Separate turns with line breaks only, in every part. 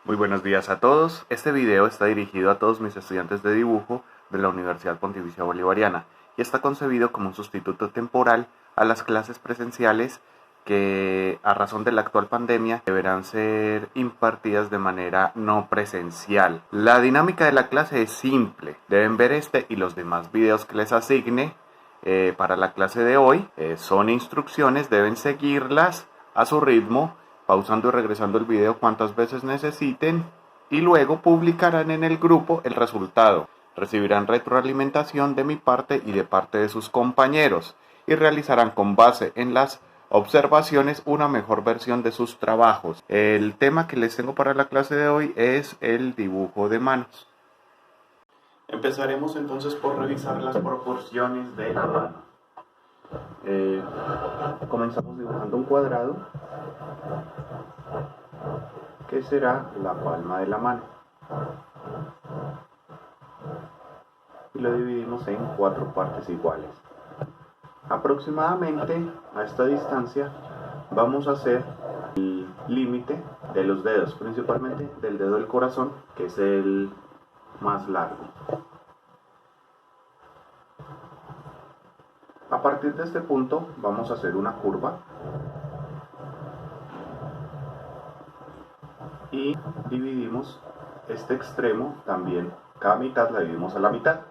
Muy buenos días a todos. Este video está dirigido a todos mis estudiantes de dibujo de la Universidad Pontificia Bolivariana y está concebido como un sustituto temporal a las clases presenciales que, a razón de la actual pandemia, deberán ser impartidas de manera no presencial. La dinámica de la clase es simple. Deben ver este y los demás videos que les asigne para la clase de hoy. Son instrucciones, deben seguirlas a su ritmo, pausando y regresando el video cuantas veces necesiten, y luego publicarán en el grupo el resultado. Recibirán retroalimentación de mi parte y de parte de sus compañeros y realizarán con base en las observaciones una mejor versión de sus trabajos. El tema que les tengo para la clase de hoy es el dibujo de manos. Empezaremos entonces por revisar las proporciones de la mano. Comenzamos dibujando un cuadrado que será la palma de la mano y lo dividimos en 4 partes iguales. Aproximadamente a esta distancia vamos a hacer el límite de los dedos, principalmente del dedo del corazón, que es el más largo. A partir de este punto vamos a hacer una curva y dividimos este extremo también, cada mitad la dividimos a la mitad.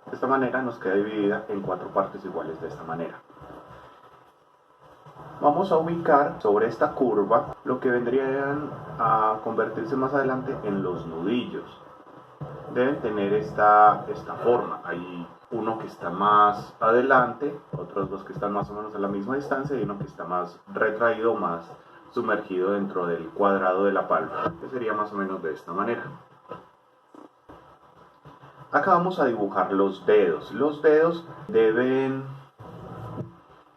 De esta manera nos queda dividida en 4 partes iguales de esta manera. Vamos a ubicar sobre esta curva lo que vendrían a convertirse más adelante en los nudillos. Deben tener esta forma. Hay uno que está más adelante, otros dos que están más o menos a la misma distancia y uno que está más retraído, más sumergido dentro del cuadrado de la palma, que sería más o menos de esta manera. Acá vamos a dibujar los dedos. Los dedos deben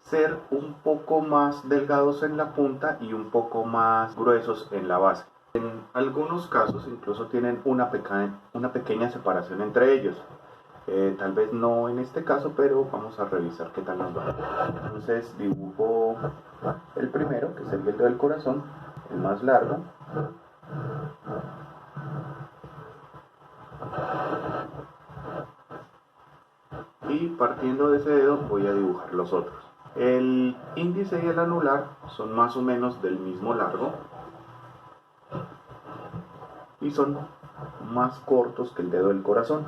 ser un poco más delgados en la punta y un poco más gruesos en la base. En algunos casos incluso tienen una pequeña separación entre ellos. Tal vez no en este caso, pero vamos a revisar qué tal nos va. Entonces dibujo el primero, que sería el dedo del corazón, el más largo. Y partiendo de ese dedo voy a dibujar los otros. El índice y el anular son más o menos del mismo largo y son más cortos que el dedo del corazón.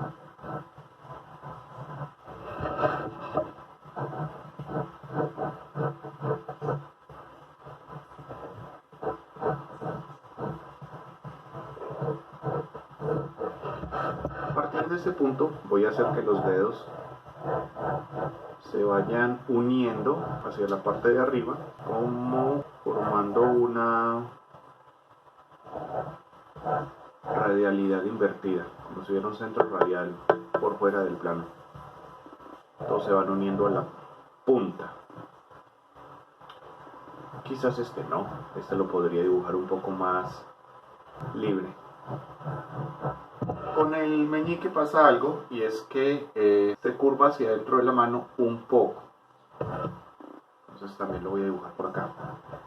A partir de ese punto voy a hacer que los dedos se vayan uniendo hacia la parte de arriba, como formando una radialidad invertida, como si hubiera un centro radial por fuera del plano. Todos se van uniendo a la punta. Quizás este no, este lo podría dibujar un poco más libre. Con el meñique pasa algo, y es que se curva hacia dentro de la mano un poco. Entonces también lo voy a dibujar por acá.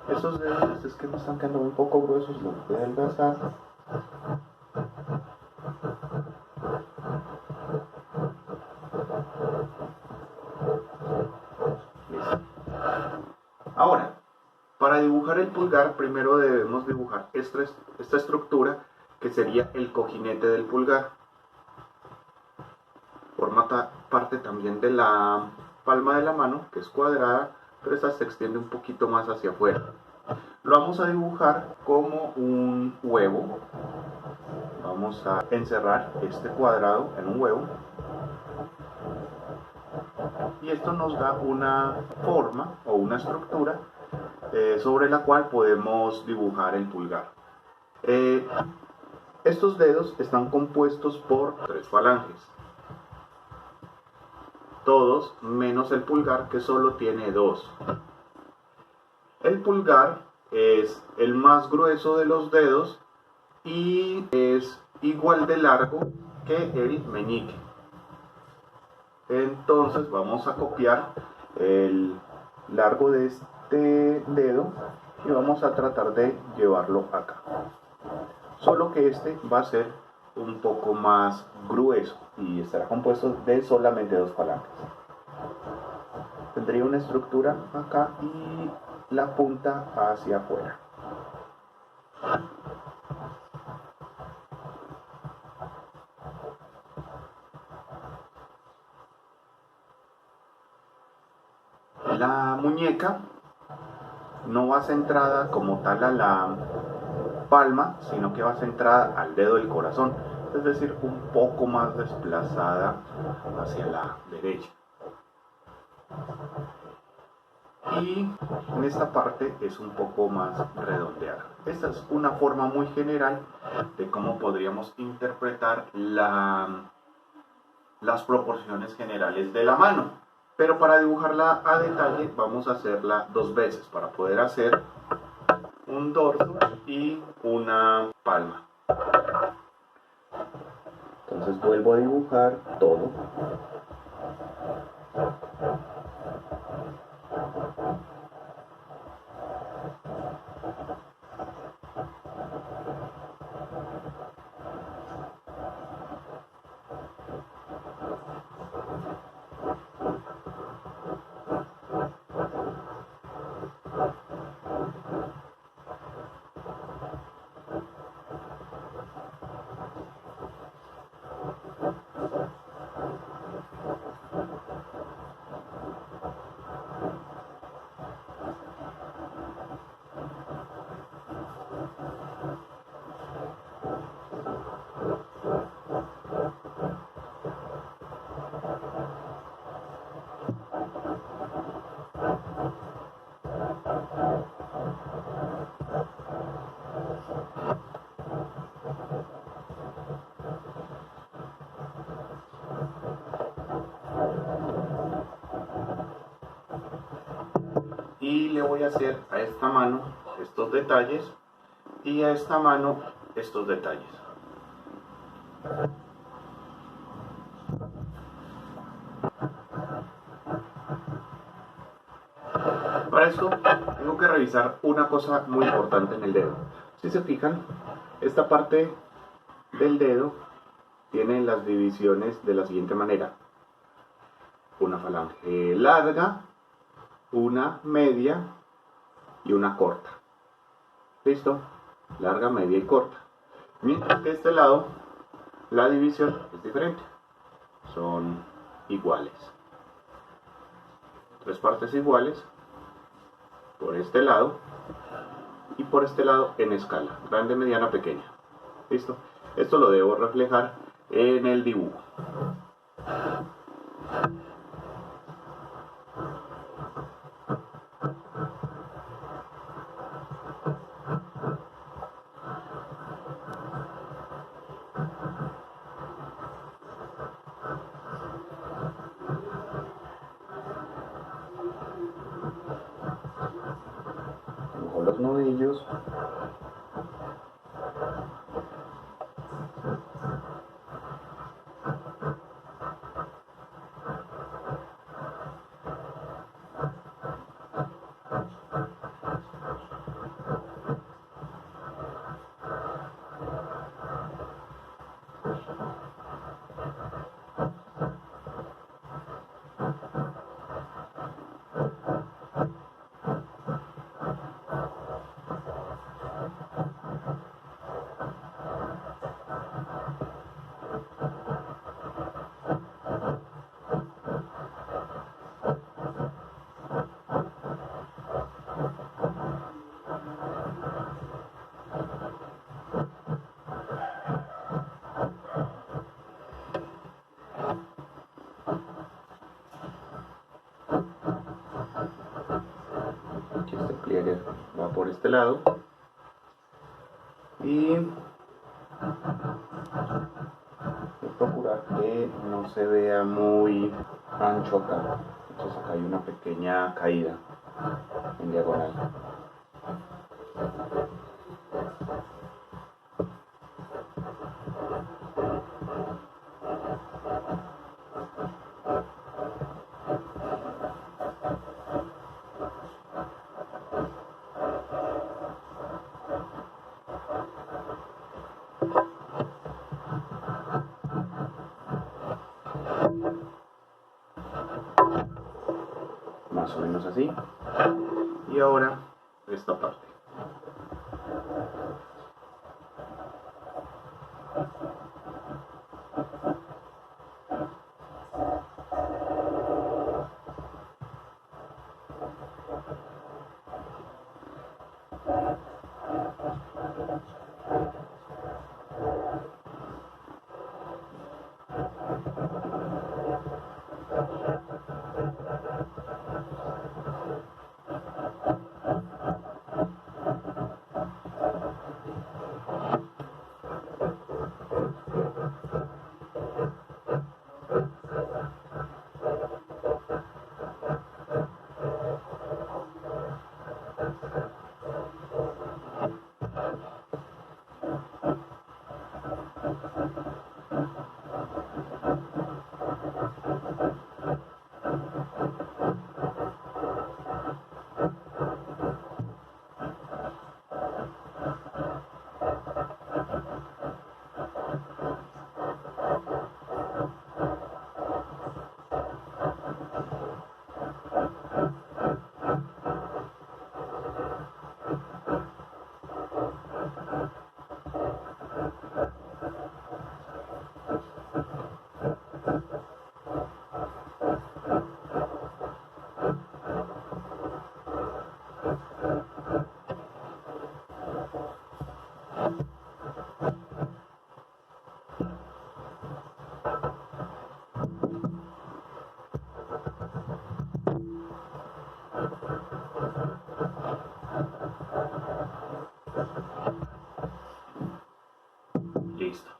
Estos dedos es que me están quedando un poco gruesos, los voy a adelgazar. Listo. Ahora, para dibujar el pulgar, primero debemos dibujar esta estructura, que sería el cojinete del pulgar. Forma parte también de la palma de la mano, que es cuadrada, pero esta se extiende un poquito más hacia afuera. Lo vamos a dibujar como un huevo. Vamos a encerrar este cuadrado en un huevo. Y esto nos da una forma o una estructura sobre la cual podemos dibujar el pulgar. Estos dedos están compuestos por 3 falanges. Todos menos el pulgar, que solo tiene 2. El pulgar es el más grueso de los dedos y es igual de largo que el meñique. Entonces vamos a copiar el largo de este dedo y vamos a tratar de llevarlo acá. solo que este va a ser un poco más grueso y estará compuesto de solamente dos palancas. Tendría una estructura acá y la punta hacia afuera. La muñeca no va centrada como tal a la palma, sino que va centrada al dedo del corazón, es decir, un poco más desplazada hacia la derecha. Y en esta parte es un poco más redondeada. Esta es una forma muy general de cómo podríamos interpretar las proporciones generales de la mano. Pero para dibujarla a detalle vamos a hacerla dos veces para poder hacer un dorso y una palma. Entonces vuelvo a dibujar todo. Y le voy a hacer a esta mano estos detalles y a esta mano estos detalles. Para esto tengo que revisar una cosa muy importante en el dedo. Si se fijan, esta parte del dedo tiene las divisiones de la siguiente manera: una falange larga, una media y una corta. ¿Listo? Larga, media y corta. Mientras que este lado, la división es diferente. Son iguales. Tres partes iguales por este lado y por este lado en escala, grande, mediana, pequeña. ¿Listo? Esto lo debo reflejar en el dibujo. Dibujo los nudillos. Aquí este pliegue va por este lado y voy a procurar que no se vea muy ancho acá. Entonces acá hay una pequeña caída en diagonal. menos así. Y ahora esta parte. Listo.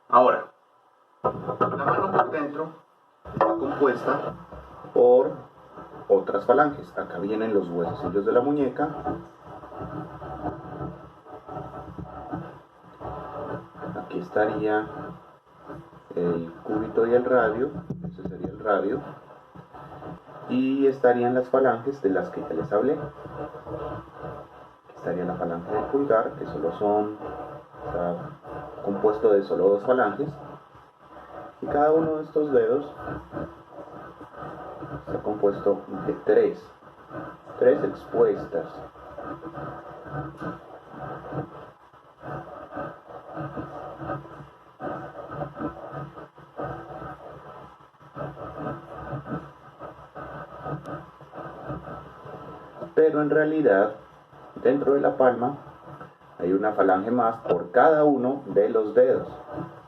Ahora, la mano por dentro está compuesta por otras falanges. Acá vienen los huesecillos de la muñeca. Aquí estaría el cúbito y el radio. Ese sería el radio. Y estarían las falanges de las que ya les hablé. Estaría la falange del pulgar, que está compuesto de solo 2 falanges. Y cada uno de estos dedos está compuesto de 3 expuestas. Pero en realidad, dentro de la palma hay una falange más por cada uno de los dedos.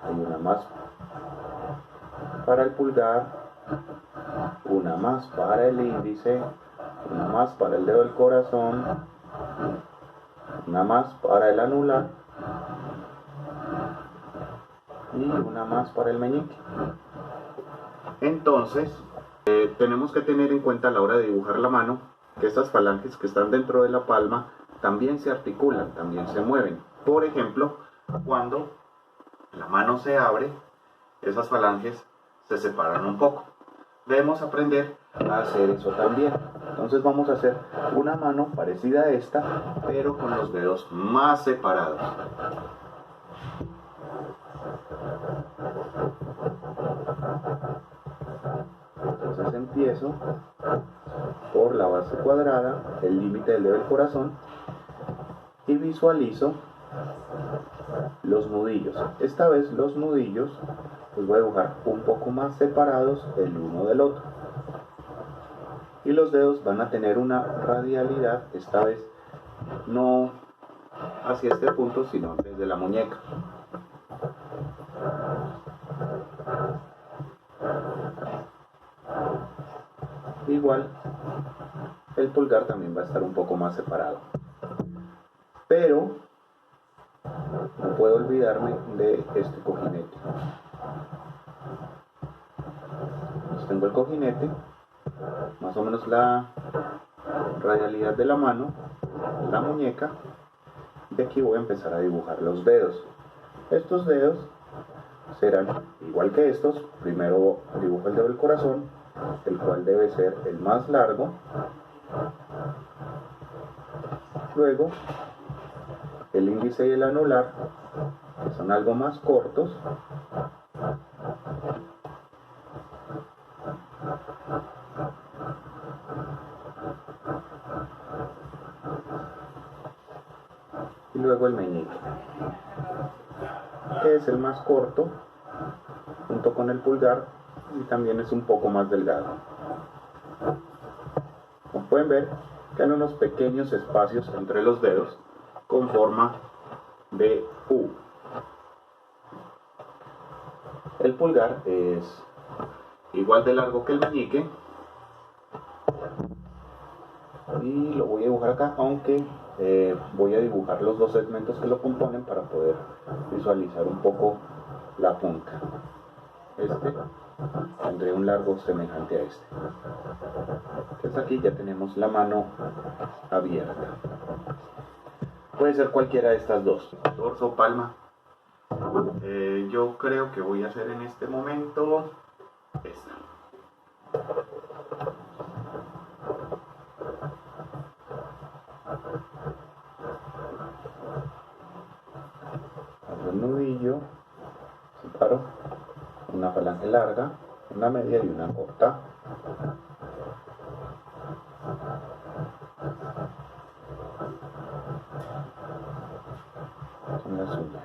Hay una más para el pulgar, una más para el índice, una más para el dedo del corazón, una más para el anular y una más para el meñique. Entonces, tenemos que tener en cuenta a la hora de dibujar la mano que estas falanges que están dentro de la palma también se articulan, también se mueven. Por ejemplo, cuando la mano se abre, esas falanges se separan un poco. Debemos aprender a hacer eso también. Entonces vamos a hacer una mano parecida a esta, pero con los dedos más separados. Entonces empiezo por la base cuadrada, el límite del dedo del corazón, y visualizo los nudillos. Esta vez los nudillos los voy a dibujar un poco más separados el uno del otro. Y los dedos van a tener una radialidad, esta vez no hacia este punto, sino desde la muñeca. Igual, el pulgar también va a estar un poco más separado. Pero no puedo olvidarme de este cojinete. Pues tengo el cojinete, más o menos la radialidad de la mano, la muñeca, y aquí voy a empezar a dibujar los dedos. Estos dedos serán igual que estos. Primero dibujo el dedo del corazón, el cual debe ser el más largo. Luego el índice y el anular, que son algo más cortos. luego el meñique, que es el más corto junto con el pulgar y también es un poco más delgado. Como pueden ver, quedan unos pequeños espacios entre los dedos con forma de U. El pulgar es igual de largo que el meñique y lo voy a dibujar acá, aunque voy a dibujar los dos segmentos que lo componen para poder visualizar un poco la punta. Este tendré un largo semejante a este. Entonces aquí ya tenemos la mano abierta. Puede ser cualquiera de estas dos, dorso o palma. Yo creo que voy a hacer en este momento esta. Abro el nudillo, separo una falange larga, una media y una corta. Son las uñas.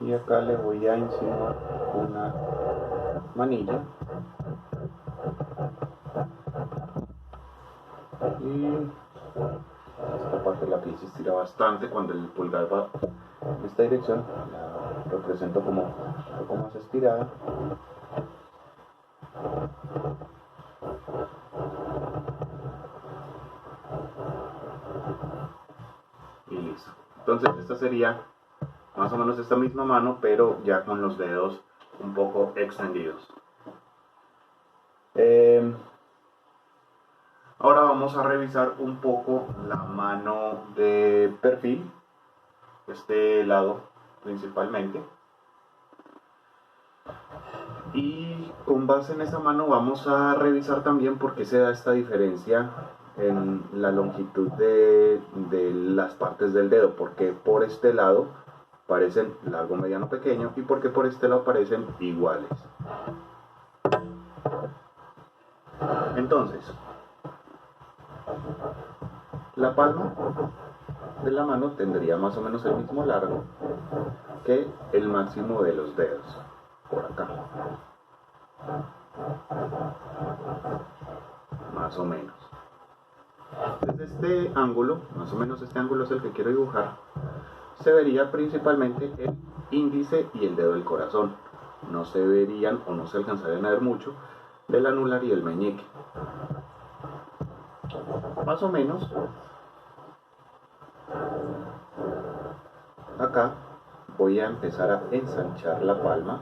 Y acá le voy a insinuar una manilla y esta parte de la pieza estira bastante. Cuando el pulgar va en esta dirección la represento como un poco más estirada. Y listo. Entonces esta sería más o menos esta misma mano, pero ya con los dedos un poco extendidos. Ahora vamos a revisar un poco la mano de perfil, este lado principalmente. Y con base en esa mano vamos a revisar también por qué se da esta diferencia en la longitud de las partes del dedo, porque por este lado parecen largo, mediano, pequeño y porque por este lado parecen iguales. Entonces, la palma de la mano tendría más o menos el mismo largo que el máximo de los dedos, por acá. Más o menos. Desde este ángulo, más o menos este ángulo es el que quiero dibujar, se vería principalmente el índice y el dedo del corazón. No se verían o no se alcanzarían a ver mucho del anular y el meñique. Más o menos acá voy a empezar a ensanchar la palma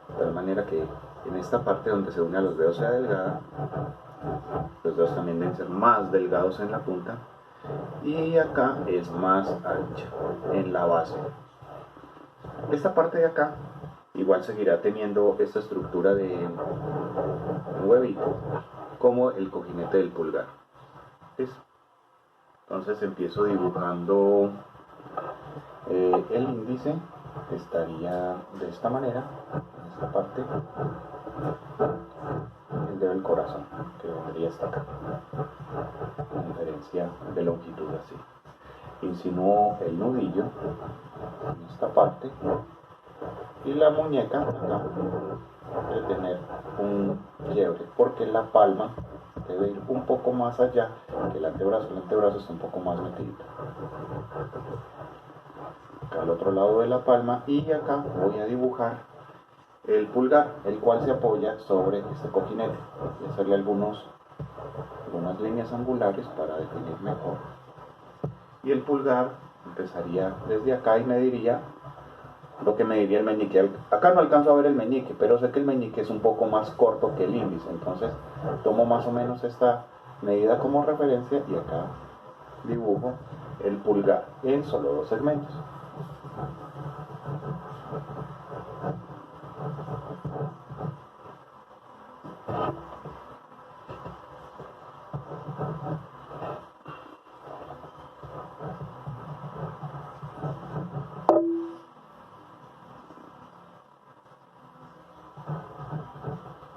de tal manera que en esta parte donde se une a los dedos sea delgada. Los dedos también deben ser más delgados en la punta y acá es más ancha en la base. Esta parte de acá igual seguirá teniendo esta estructura de huevito como el cojinete del pulgar. ¿Listo? Entonces empiezo dibujando el índice, estaría de esta manera, en esta parte, el dedo del corazón, que vendría hasta acá, la diferencia de longitud así. Insinúo el nudillo en esta parte Y la muñeca acá debe tener un quiebre, porque la palma debe ir un poco más allá que el antebrazo está un poco más metido. Acá al otro lado de la palma, y acá voy a dibujar el pulgar, el cual se apoya sobre este cojinete. Y hacerle algunas líneas angulares para definir mejor. Y el pulgar empezaría desde acá y mediría lo que mediría el meñique. Acá no alcanzo a ver el meñique, pero sé que el meñique es un poco más corto que el índice, entonces tomo más o menos esta medida como referencia y acá dibujo el pulgar en solo 2 segmentos.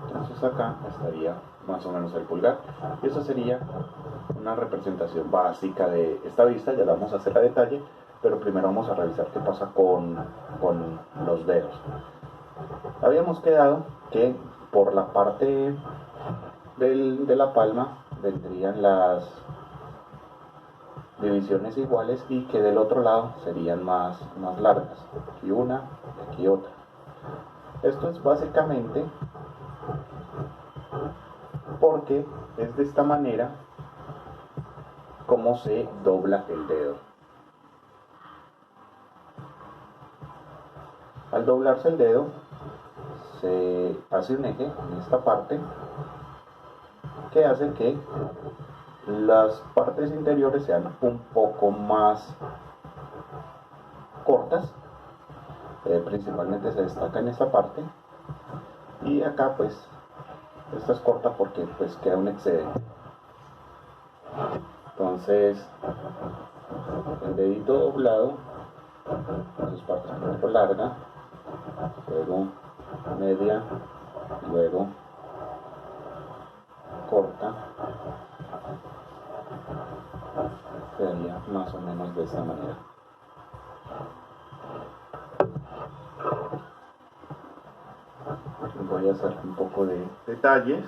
Entonces acá estaría más o menos el pulgar, y esa sería una representación básica de esta vista. Ya la vamos a hacer a detalle, pero primero vamos a revisar qué pasa con los dedos. Habíamos quedado que por la parte de la palma vendrían las divisiones iguales y que del otro lado serían más largas. Aquí una y aquí otra. Esto es básicamente porque es de esta manera como se dobla el dedo. Al doblarse el dedo se hace un eje en esta parte que hace que las partes interiores sean un poco más cortas, principalmente se destaca en esta parte, y acá pues esta es corta porque pues queda un excedente. Entonces el dedito doblado, sus partes primero larga, luego media, luego corta, quedaría más o menos de esta manera. Voy a hacer un poco de detalles.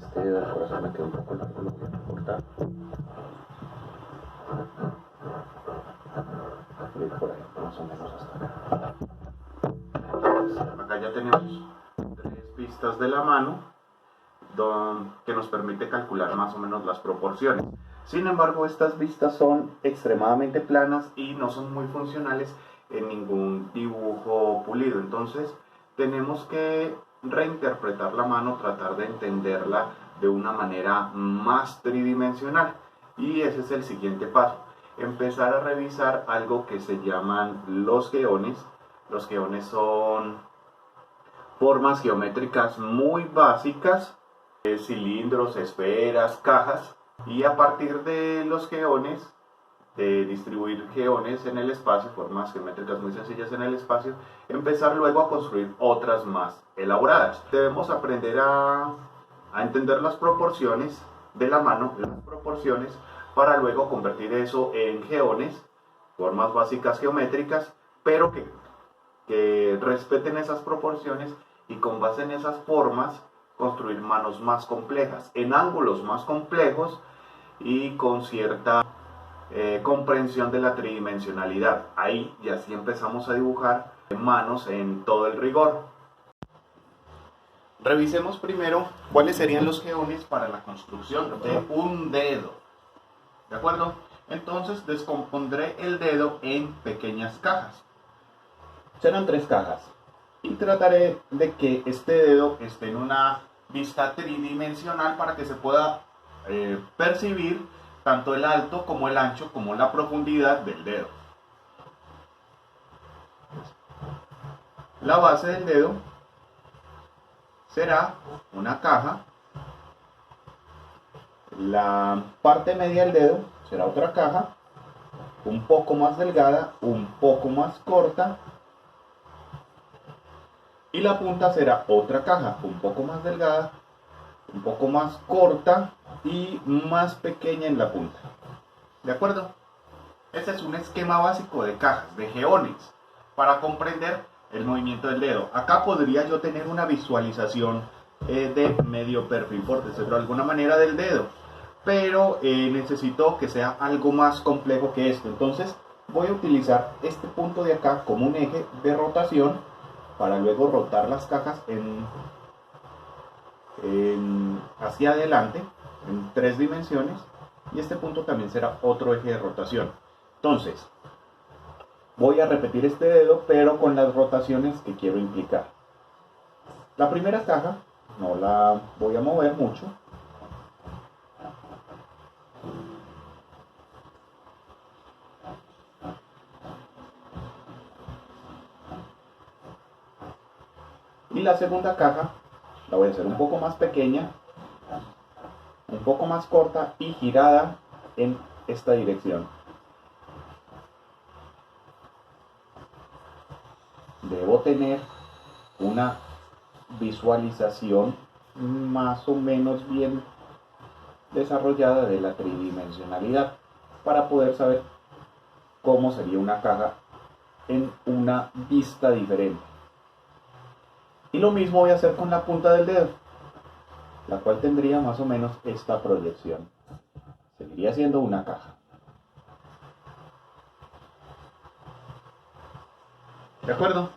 Este dedo del corazón me quedó un poco largo, lo voy a cortar. Y por ahí, más o menos hasta acá. Acá ya tenemos 3 vistas de la mano que nos permite calcular más o menos las proporciones. Sin embargo, estas vistas son extremadamente planas y no son muy funcionales en ningún dibujo pulido. Entonces, tenemos que reinterpretar la mano, tratar de entenderla de una manera más tridimensional. Y ese es el siguiente paso. Empezar a revisar algo que se llaman los geones. Los geones son formas geométricas muy básicas, cilindros, esferas, cajas, y a partir de los geones, de distribuir geones en el espacio, formas geométricas muy sencillas en el espacio, empezar luego a construir otras más elaboradas. Debemos aprender a entender las proporciones de la mano, las proporciones, para luego convertir eso en geones, formas básicas geométricas, pero que que respeten esas proporciones y con base en esas formas construir manos más complejas, en ángulos más complejos y con cierta comprensión de la tridimensionalidad. Ahí ya sí empezamos a dibujar manos en todo el rigor. Revisemos primero cuáles serían los geones para la construcción de un dedo. ¿De acuerdo? Entonces descompondré el dedo en pequeñas cajas. Serán 3 cajas. Y trataré de que este dedo esté en una vista tridimensional para que se pueda percibir tanto el alto como el ancho como la profundidad del dedo. La base del dedo será una caja. La parte media del dedo será otra caja, un poco más delgada, un poco más corta. Y la punta será otra caja, un poco más delgada, un poco más corta y más pequeña en la punta. ¿De acuerdo? Este es un esquema básico de cajas, de geones, para comprender el movimiento del dedo. Acá podría yo tener una visualización de medio perfil, por decirlo de alguna manera, del dedo. Pero necesito que sea algo más complejo que esto. Entonces voy a utilizar este punto de acá como un eje de rotación para luego rotar las cajas hacia adelante en 3 dimensiones, y este punto también será otro eje de rotación. Entonces voy a repetir este dedo pero con las rotaciones que quiero implicar. La primera caja no la voy a mover mucho. Y la segunda caja la voy a hacer un poco más pequeña, un poco más corta y girada en esta dirección. Debo tener una visualización más o menos bien desarrollada de la tridimensionalidad para poder saber cómo sería una caja en una vista diferente. Y lo mismo voy a hacer con la punta del dedo, la cual tendría más o menos esta proyección. Seguiría siendo una caja. ¿De acuerdo?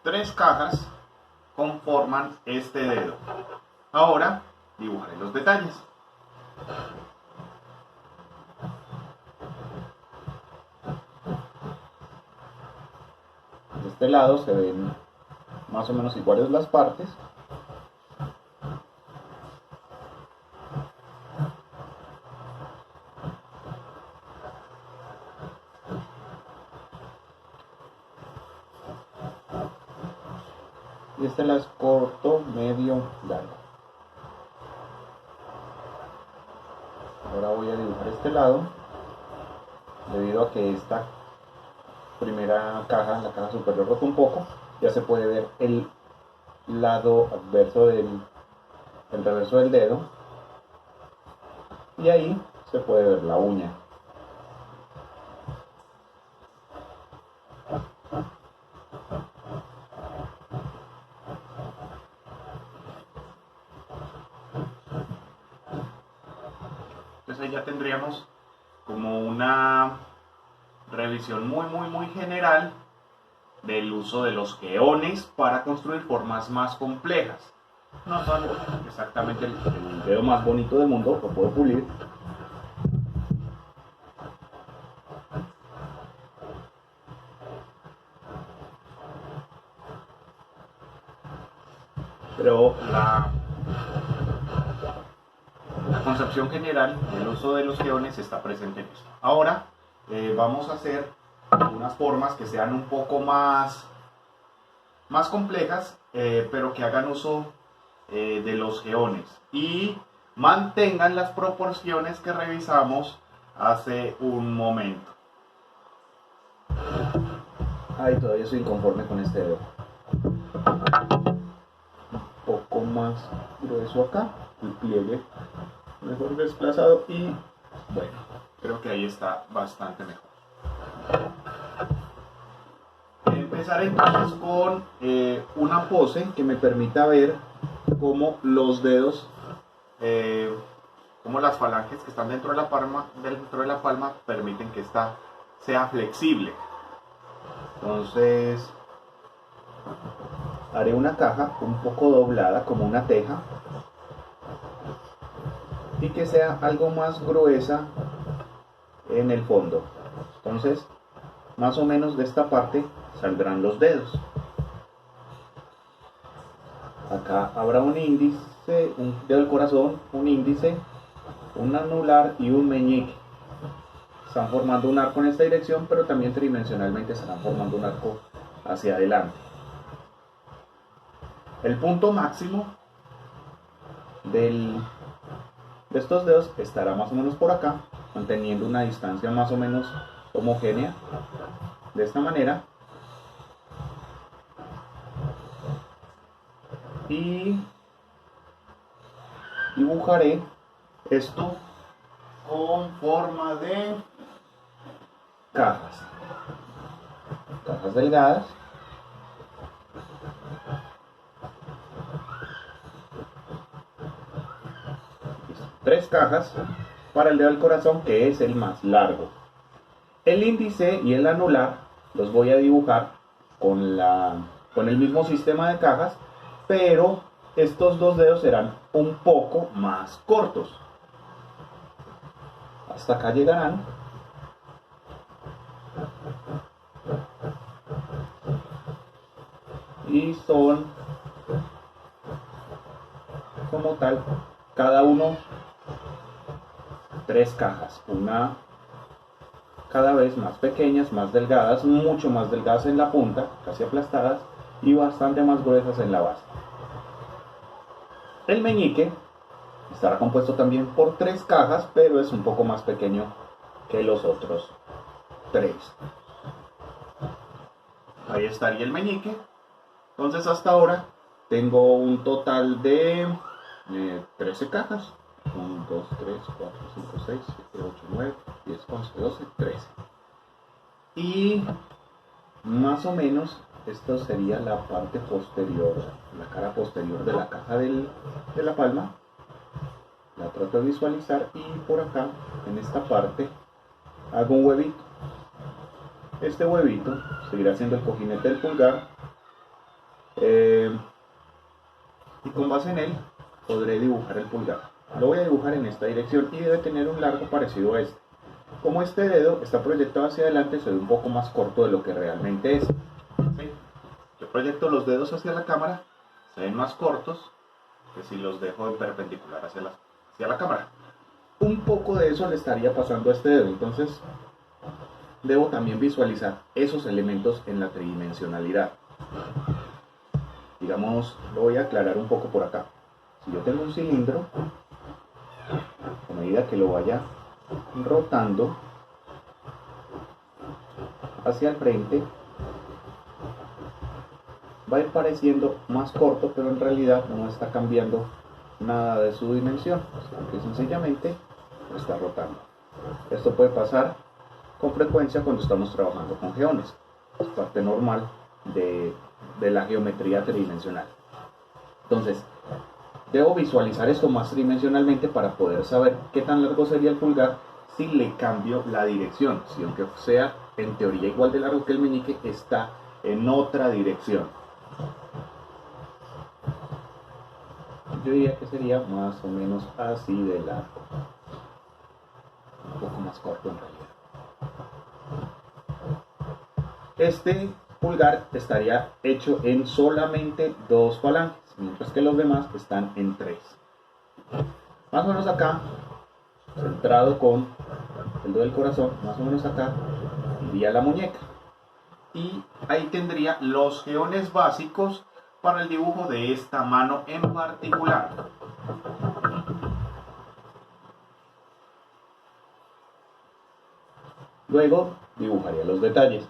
3 cajas conforman este dedo. Ahora dibujaré los detalles. De este lado se ven más o menos iguales las partes. Y este las corto, medio, largo. Ahora voy a dibujar este lado. Debido a que esta primera caja, la caja superior, rota un poco, ya se puede ver el lado adverso el reverso del dedo, y ahí se puede ver la uña. Entonces ahí ya tendríamos como una revisión muy general del uso de los geones para construir formas más complejas. No son exactamente el dedo más bonito del mundo, lo puedo pulir. Pero la concepción general del uso de los geones está presente en esto. Ahora vamos a hacer unas formas que sean un poco más complejas, pero que hagan uso de los geones y mantengan las proporciones que revisamos hace un momento. Ay, todavía estoy inconforme con este dedo. Un poco más grueso acá, el pliegue mejor desplazado, y bueno, creo que ahí está bastante mejor. Comenzaré entonces con una pose que me permita ver cómo los dedos, como las falanges que están dentro de la palma permiten que esta sea flexible. Entonces haré una caja un poco doblada como una teja y que sea algo más gruesa en el fondo. Entonces más o menos de esta parte saldrán los dedos. Acá habrá un índice, un dedo del corazón, un índice, un anular y un meñique. Están formando un arco en esta dirección, pero también tridimensionalmente estarán formando un arco hacia adelante. El punto máximo de estos dedos estará más o menos por acá, manteniendo una distancia más o menos homogénea. De esta manera. Y dibujaré esto con forma de cajas delgadas. Tres cajas para el dedo del corazón, que es el más largo. El índice y el anular los voy a dibujar con el mismo sistema de cajas, pero estos dos dedos serán un poco más cortos. Hasta acá llegarán. Y son como tal, cada uno tres cajas, una cada vez más pequeñas, más delgadas, mucho más delgadas en la punta, casi aplastadas, y bastante más gruesas en la base. El meñique estará compuesto también por tres cajas, pero es un poco más pequeño que los otros tres. Ahí estaría el meñique. Entonces hasta ahora tengo un total de 13 cajas. 1, 2, 3, 4, 5, 6, 7, 8, 9, 10, 11, 12, 13. Y más o menos esto sería la parte posterior, la cara posterior de la caja de la palma. La trato de visualizar y por acá, en esta parte, hago un huevito. Este huevito seguirá siendo el cojinete del pulgar. Y con base en él podré dibujar el pulgar. Lo voy a dibujar en esta dirección y debe tener un largo parecido a este. Como este dedo está proyectado hacia adelante, se ve un poco más corto de lo que realmente es. ¿Sí? Yo proyecto los dedos hacia la cámara, se ven más cortos que si los dejo en perpendicular hacia la cámara. Un poco de eso le estaría pasando a este dedo, entonces debo también visualizar esos elementos en la tridimensionalidad. Digamos, lo voy a aclarar un poco por acá. Si yo tengo un cilindro, a medida que lo vaya rotando hacia el frente, va a ir pareciendo más corto, pero en realidad no está cambiando nada de su dimensión, porque sencillamente lo está rotando. Esto puede pasar con frecuencia cuando estamos trabajando con geones. Es parte normal de la geometría tridimensional. Entonces, debo visualizar esto más tridimensionalmente para poder saber qué tan largo sería el pulgar si le cambio la dirección. Si aunque sea en teoría igual de largo que el meñique, está en otra dirección. Yo diría que sería más o menos así de largo. Un poco más corto en realidad. Este pulgar estaría hecho en solamente dos falanges, mientras que los demás están en tres. Más o menos acá, centrado con el dedo del corazón, más o menos acá, iría la muñeca. Y ahí tendría los geones básicos para el dibujo de esta mano en particular. Luego dibujaría los detalles.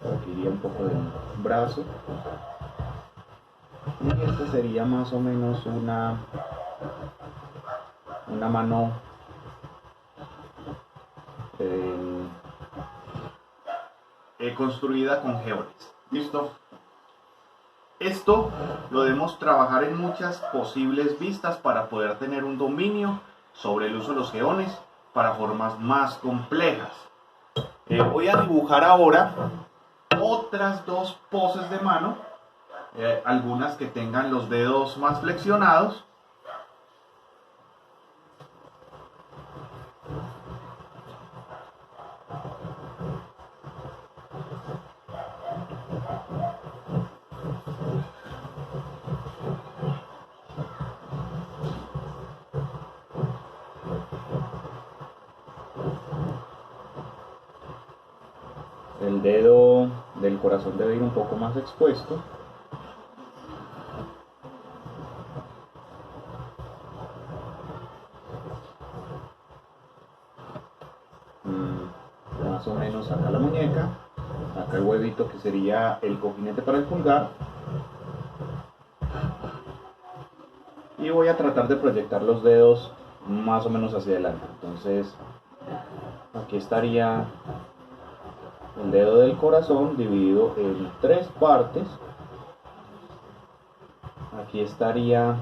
Aquí iría un poco del brazo. Y esta sería más o menos una mano construida con geones. ¿Listo? Esto lo debemos trabajar en muchas posibles vistas para poder tener un dominio sobre el uso de los geones para formas más complejas. Voy a dibujar ahora otras dos poses de mano, algunas que tengan los dedos más flexionados. El dedo del corazón debe ir un poco más expuesto. Más o menos acá la muñeca, acá el huevito que sería el cojinete para el pulgar. Y voy a tratar de proyectar los dedos más o menos hacia adelante. Entonces, aquí estaría el dedo del corazón dividido en tres partes. Aquí estaría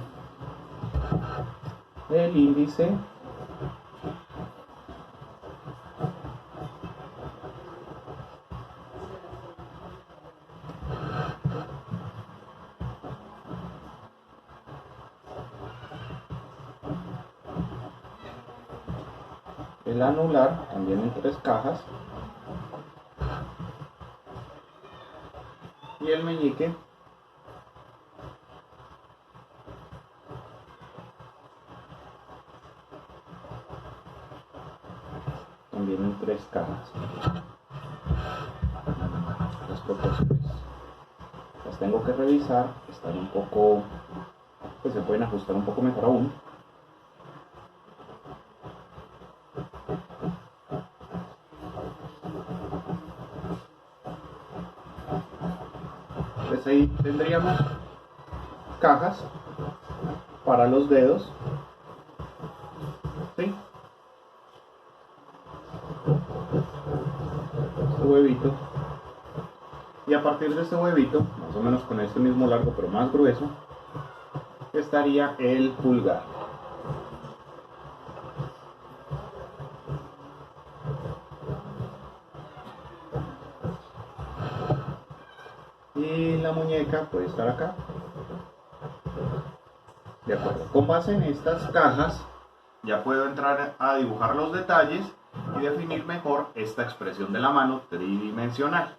el índice, el anular, también en tres cajas, y el meñique también en tres cajas. Las proporciones las tengo que revisar, están un poco, pues se pueden ajustar un poco mejor aún. Pues ahí tendríamos cajas para los dedos, ¿sí? Este huevito, y a partir de este huevito, más o menos con este mismo largo pero más grueso, estaría el pulgar. Y la muñeca puede estar acá. De acuerdo, con base en estas cajas ya puedo entrar a dibujar los detalles y definir mejor esta expresión de la mano tridimensional.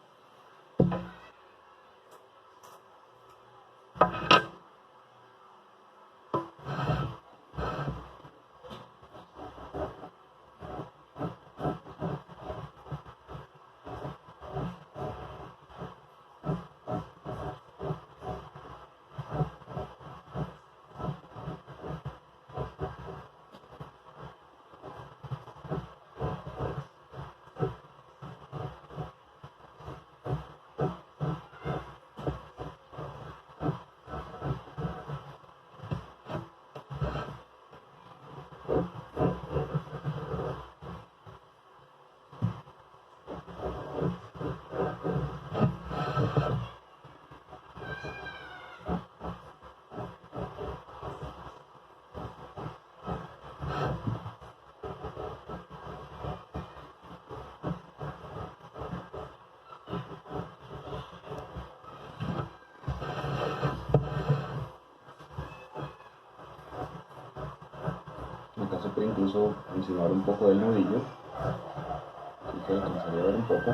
Acá se puede incluso insinuar un poco del nudillo, si se alcanzaría a ver un poco.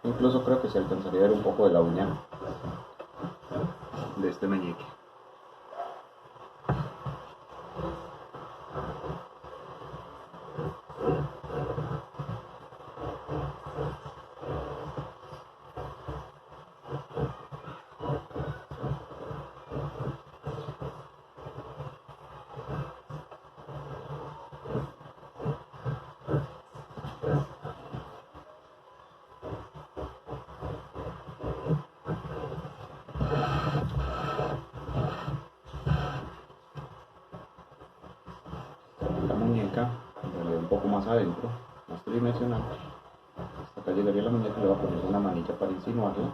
Incluso creo que se alcanzaría a ver un poco de la uña de este meñique. muñeca, en realidad un poco más adentro, más tridimensional. Hasta acá llegaría la muñeca, le voy a poner una manilla para insinuarla.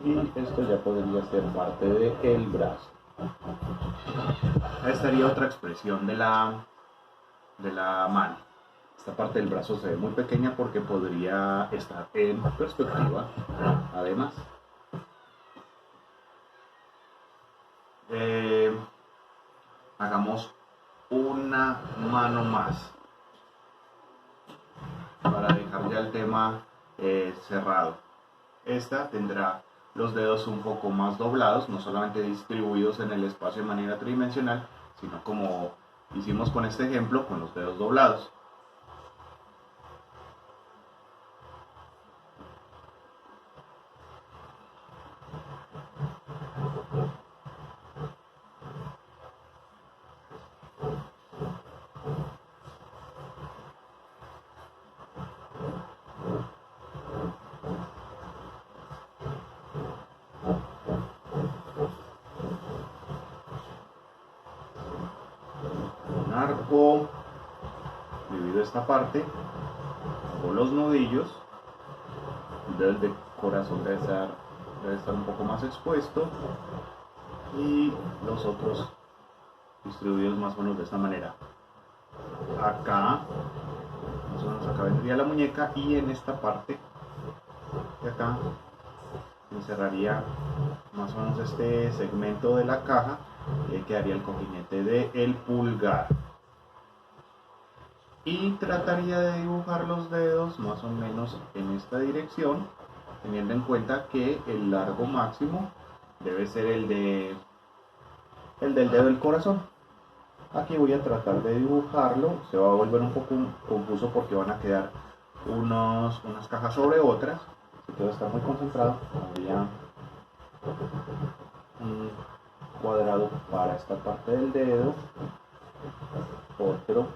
Y esto ya podría ser parte del brazo. Ahí estaría otra expresión de la mano. Esta parte del brazo se ve muy pequeña porque podría estar en perspectiva. Además, hagamos una mano más para dejar ya el tema cerrado. Esta tendrá los dedos un poco más doblados, no solamente distribuidos en el espacio de manera tridimensional, sino como hicimos con este ejemplo, con los dedos doblados. Un arco, divido esta parte, hago los nudillos, el dedo del corazón debe estar un poco más expuesto y los otros distribuidos más o menos de esta manera. Acá, más o menos acá vendría la muñeca y en esta parte de acá encerraría más o menos este segmento de la caja y ahí quedaría el cojinete del pulgar. Y trataría de dibujar los dedos más o menos en esta dirección, teniendo en cuenta que el largo máximo debe ser el del dedo del corazón. Aquí voy a tratar de dibujarlo, se va a volver un poco confuso porque van a quedar unas cajas sobre otras. Si todo está muy concentrado, habría un cuadrado para esta parte del dedo, otro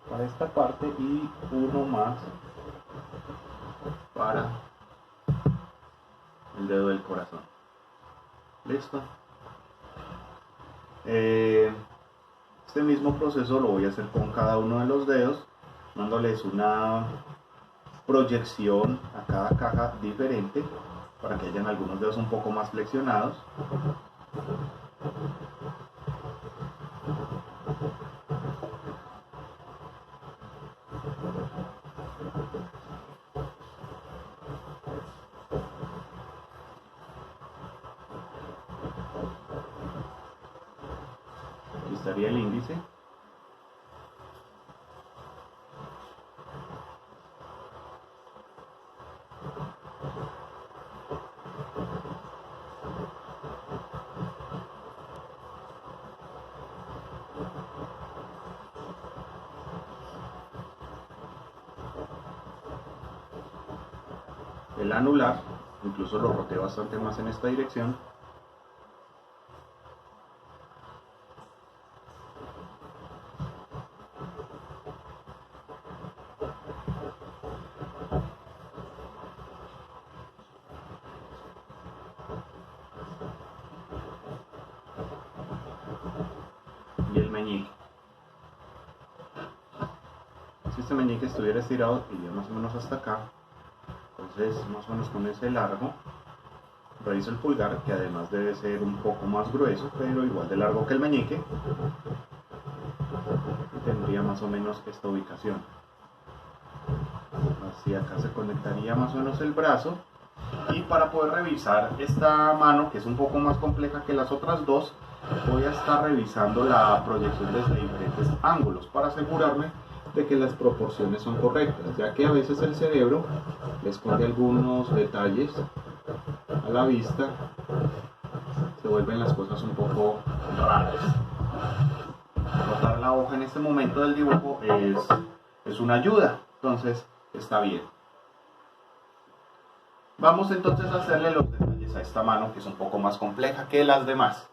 para esta parte y uno más para el dedo del corazón. Listo. Este mismo proceso lo voy a hacer con cada uno de los dedos, dándoles una proyección a cada caja diferente para que hayan algunos dedos un poco más flexionados. Aquí estaría el índice. El anular, incluso lo roteo bastante más en esta dirección. Y el meñique. Si este meñique estuviera estirado, iría más o menos hasta acá. Entonces, más o menos con ese largo, reviso el pulgar, que además debe ser un poco más grueso, pero igual de largo que el meñique. Y tendría más o menos esta ubicación. Así acá se conectaría más o menos el brazo. Y para poder revisar esta mano, que es un poco más compleja que las otras dos, voy a estar revisando la proyección desde diferentes ángulos para asegurarme de que las proporciones son correctas, ya que a veces el cerebro le esconde algunos detalles a la vista, se vuelven las cosas un poco raras. Rotar la hoja en este momento del dibujo es una ayuda, entonces está bien. Vamos entonces a hacerle los detalles a esta mano, que es un poco más compleja que las demás.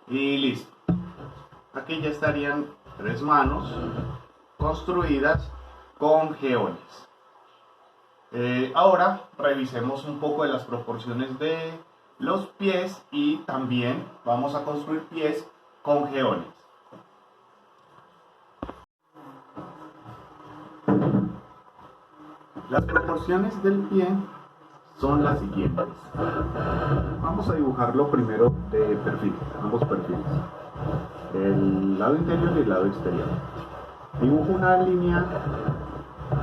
Y listo. Aquí ya estarían 3 manos construidas con geones. Ahora revisemos un poco de las proporciones de los pies y también vamos a construir pies con geones. Las proporciones del pie son las siguientes. Vamos a dibujarlo primero de perfil, ambos perfiles, el lado interior y el lado exterior. Dibujo una línea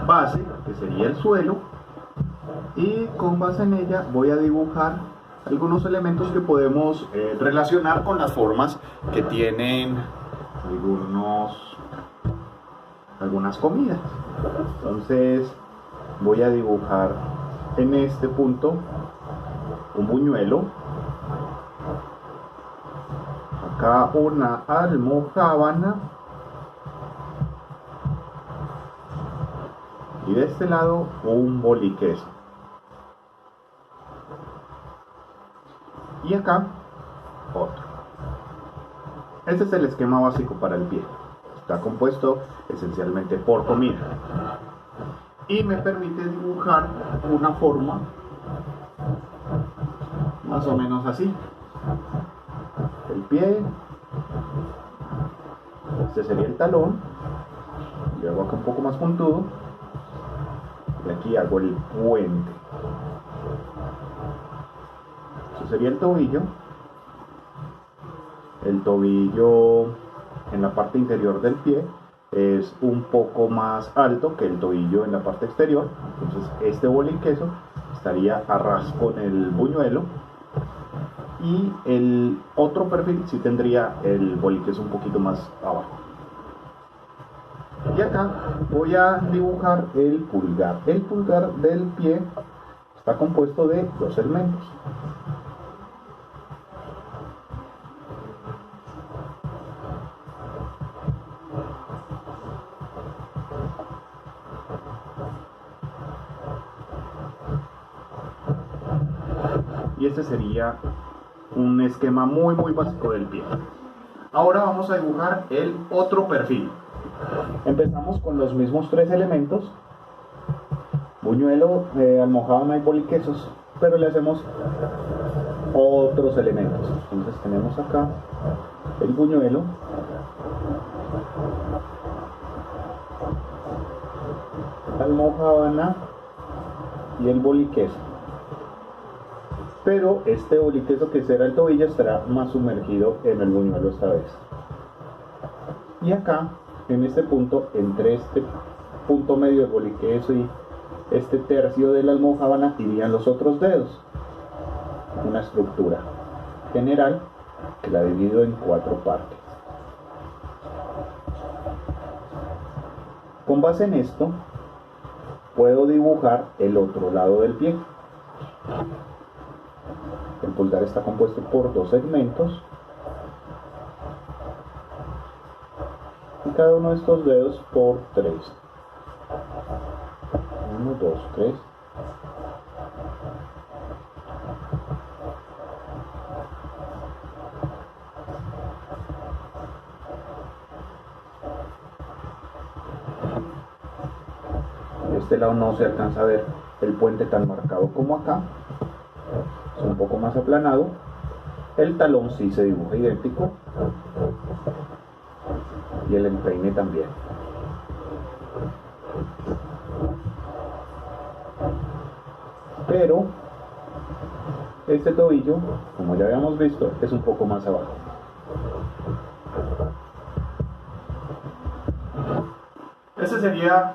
base, que sería el suelo, y con base en ella voy a dibujar algunos elementos que podemos relacionar con las formas que tienen algunas comidas. Entonces voy a dibujar en este punto un buñuelo, acá una almojábana y de este lado un boliqueso, y acá otro. Este es el esquema básico para el pie. Está compuesto esencialmente por comida y me permite dibujar una forma más o menos así. El pie, este sería el talón, le hago acá un poco más puntudo y aquí hago el puente. Este sería el tobillo. El tobillo en la parte interior del pie es un poco más alto que el tobillo en la parte exterior, entonces este boliqueso estaría a ras con el buñuelo, y el otro perfil sí tendría el boliqueso un poquito más abajo. Y acá voy a dibujar el pulgar. El pulgar del pie está compuesto de 2 elementos. Y este sería un esquema muy básico del pie. Ahora vamos a dibujar el otro perfil. Empezamos con los mismos 3 elementos: buñuelo, almojábana y boliquesos, pero le hacemos otros elementos. Entonces tenemos acá el buñuelo, la almojábana y el boliqueso. Pero este boliqueso, que será el tobillo, estará más sumergido en el buñuelo esta vez. Y acá, en este punto, entre este punto medio del boliqueso y este tercio de la almojábana, irían los otros dedos, una estructura.
general que la divido en 4 partes. Con base en esto, puedo dibujar el otro lado del pie. El pulgar está compuesto por 2 segmentos y cada uno de estos dedos por 3. 1, 2, 3. De este lado no se alcanza a ver el puente tan marcado como acá, es un poco más aplanado. El talón sí se dibuja idéntico y el empeine también. Pero este tobillo, como ya habíamos visto, es un poco más abajo.
Esa sería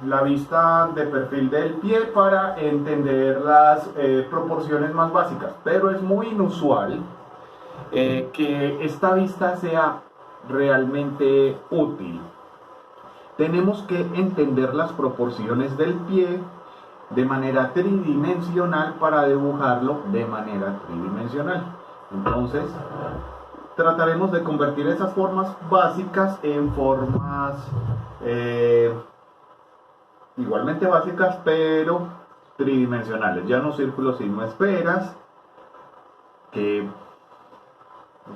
la vista de perfil del pie para entender las proporciones más básicas, pero es muy inusual que esta vista sea realmente útil. Tenemos que entender las proporciones del pie de manera tridimensional para dibujarlo de manera tridimensional. Entonces, trataremos de convertir esas formas básicas en formas igualmente básicas, pero tridimensionales. Ya no círculos sino esferas, que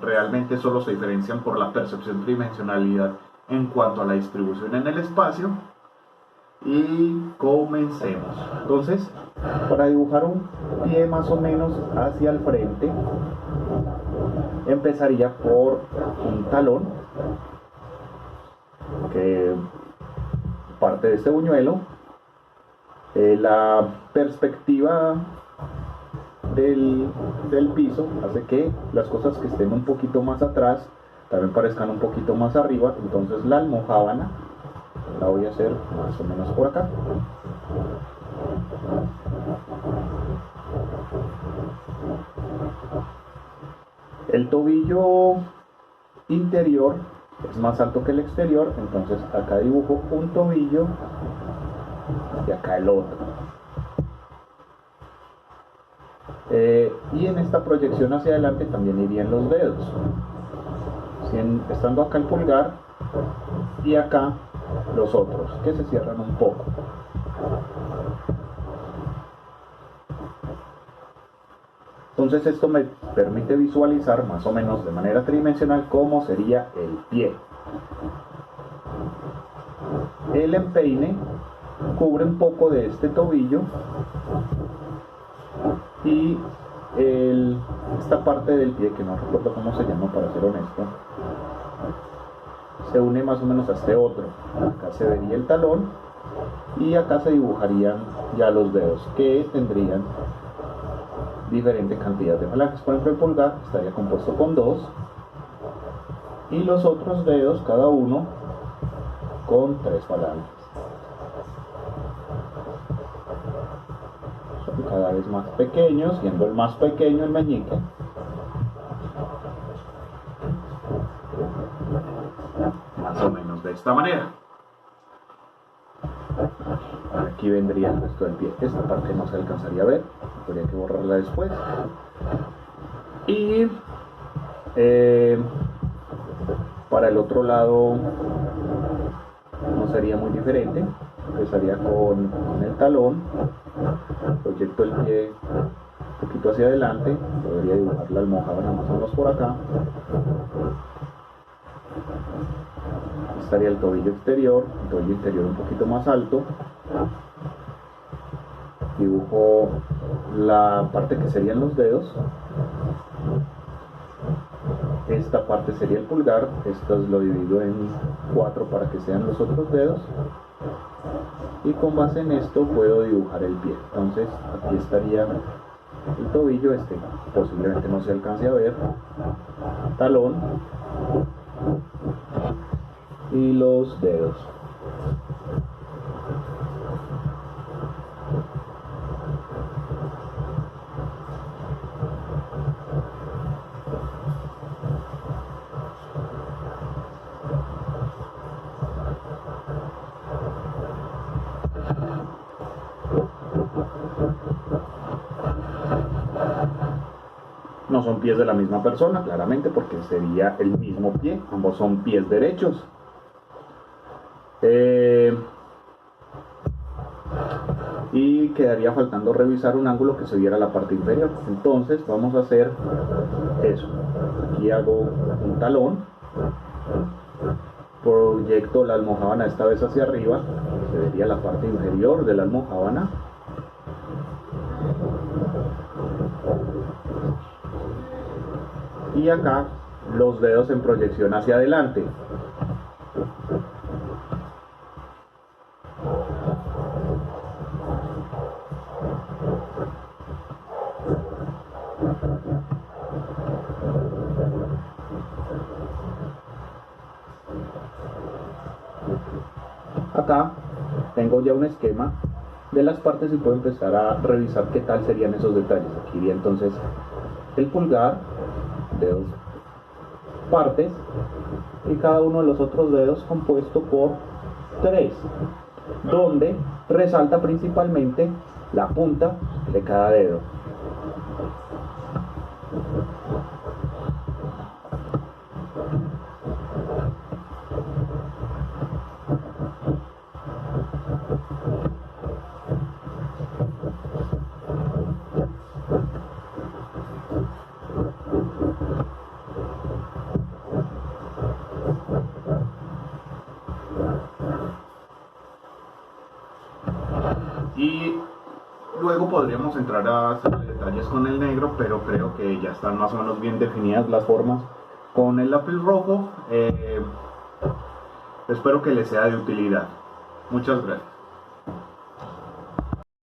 realmente solo se diferencian por la percepción tridimensionalidad en cuanto a la distribución en el espacio. Y comencemos.
Entonces, para dibujar un pie más o menos hacia el frente, empezaría por un talón que parte de este buñuelo. La perspectiva del piso hace que las cosas que estén un poquito más atrás también parezcan un poquito más arriba. Entonces la almojábana la voy a hacer más o menos por acá. El tobillo interior es más alto que el exterior, entonces acá dibujo un tobillo y acá el otro. Y en esta proyección hacia adelante también irían los dedos, estando acá el pulgar y acá los otros, que se cierran un poco. Entonces esto me permite visualizar más o menos de manera tridimensional cómo sería el pie. El empeine cubre un poco de este tobillo y esta parte del pie, que no recuerdo cómo se llama para ser honesto, se une más o menos a este otro. Acá se vería el talón y acá se dibujarían ya los dedos, que tendrían diferente cantidad de falanges. Por ejemplo, el pulgar estaría compuesto con 2 y los otros dedos cada uno con 3 falanges. Son cada vez más pequeños, siendo el más pequeño el meñique.
Más o menos de esta manera.
Aquí vendría el resto del pie. Esta parte no se alcanzaría a ver, habría que borrarla después. Y para el otro lado no sería muy diferente. Empezaría con el talón, proyecto el pie un poquito hacia adelante, podría dibujar la almojábana más o menos por acá. Estaría el tobillo exterior un poquito más alto. Dibujo la parte que serían los dedos. Esta parte sería el pulgar. Esto lo divido en 4 para que sean los otros dedos. Y con base en esto puedo dibujar el pie. Entonces aquí estaría el tobillo, posiblemente no se alcance a ver, talón y los dedos. No son pies de la misma persona, claramente, porque sería el mismo pie. Ambos son pies derechos. Y quedaría faltando revisar un ángulo que se viera la parte inferior. Entonces vamos a hacer eso. Aquí hago un talón, proyecto la almojábana esta vez hacia arriba, se vería la parte inferior de la almojábana. Y acá los dedos en proyección hacia adelante. Acá tengo ya un esquema de las partes y puedo empezar a revisar qué tal serían esos detalles. Aquí iría entonces el pulgar de dos partes y cada uno de los otros dedos compuesto por 3, donde resalta principalmente la punta de cada dedo.
Y luego podríamos entrar a hacer detalles con el negro, pero creo que ya están más o menos bien definidas las formas con el lápiz rojo. Espero que les sea de utilidad. Muchas gracias.